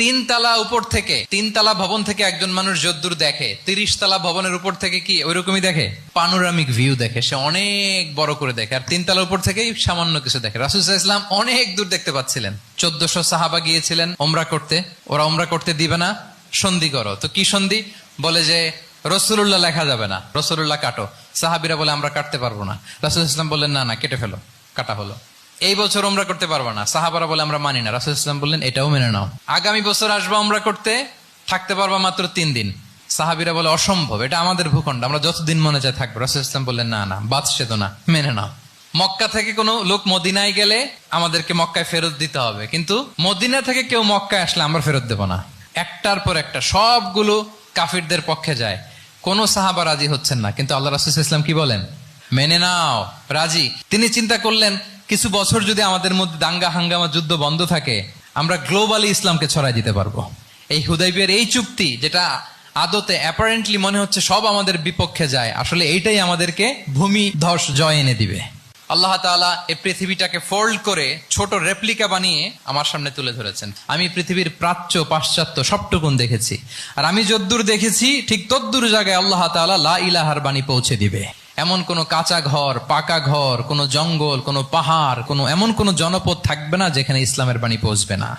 তিনতলা উপর থেকে, তিনতলা ভবন থেকে একজন মানুষ যদ্দূর দেখে, 30 তলা ভবনের উপর থেকে কি ওইরকমই দেখে? পানোরামিক ভিউ দেখে, সে অনেক বড় করে দেখে। আর তিনতলা উপর থেকেই সামান্য কিছু দেখে। রাসূল সাল্লাল্লাহু আলাইহি ওয়াসাল্লাম অনেক দূর দেখতে পাচ্ছিলেন। 1400 সাহাবা গিয়েছিলেন ওমরা করতে, ওরা ওমরা করতে দিবে না, সন্ধি করো। তো কি সন্ধি? বলে যে রাসূলুল্লাহ লেখা যাবে না, রাসূলুল্লাহ কাটো। সাহাবীরা বলে আমরা কাটতে পারবো না। রাসূল সাল্লাল্লাহু আলাইহি ওয়াসাল্লাম বললেন না না, কেটে ফেলো। কাটা হলো। এই বছর ওমরা করতে পারবো না, সাহাবারা বলে আমরা মানি না। রাসূল সাল্লাল্লাহু আলাইহি ওয়াসাল্লাম বললেন এটাও মেনে নাও। আগামী বছর আসবা ওমরা করতে, থাকতে পারবা মাত্র 3 দিন। সাহাবীরা বলে অসম্ভব, এটা আমাদের ভূখণ্ড, আমরা যতদিন মনে চায় থাকবো। রাসূল সাল্লাল্লাহু আলাইহি ওয়াসাল্লাম বললেন না না, বাদশাহ না, মেনে নাও। মক্কা থেকে কোনো লোক মদিনায় গেলে আমাদেরকে মক্কায় ফেরত দিতে হবে, কিন্তু মদিনা থেকে কেউ মক্কায় আসলে আমরা ফেরত দেব না। একটার পর একটা সবগুলো কাফিরদের পক্ষে যায়। কোন সাহাবা রাজি হচ্ছেন না, কিন্তু আল্লাহ রাসূল সাল্লাল্লাহু আলাইহি ওয়াসাল্লাম কি বলেন? মেনে নাও, রাজি। তিনি চিন্তা করলেন কিছু বছর যদি আমাদের মধ্যে দাঙ্গা হাঙ্গামা যুদ্ধ বন্ধ থাকে, আমরা গ্লোবালি ইসলামকে ছড়াই দিতে পারবো। এই হুদাইবিয়ার এই চুক্তি, যেটা আদতে অ্যাপারেন্টলি মনে হচ্ছে সব আমাদের বিপক্ষে যায়, আসলে এইটাই আমাদেরকে ভূমি ধস জয় এনে দিবে। আল্লাহ তাআলা এই পৃথিবীটাকে ফোল্ড করে ছোট রেপ্লিকা বানিয়ে আমার সামনে তুলে ধরেছেন। আমি পৃথিবীর প্রাচ্য পাশ্চাত্য সবটুকুন দেখেছি, আর আমি যদ্দূর দেখেছি ঠিক তদ্দূর জায়গায় আল্লাহ তাআলা লা ইলাহার বাণী পৌঁছে দিবে। এমন কোনো কাঁচা ঘর, পাকা ঘর, কোনো জঙ্গল, কোনো পাহাড়, এমন কোনো জনপদ থাকবে না যেখানে ইসলামের বাণী পৌঁছবে না।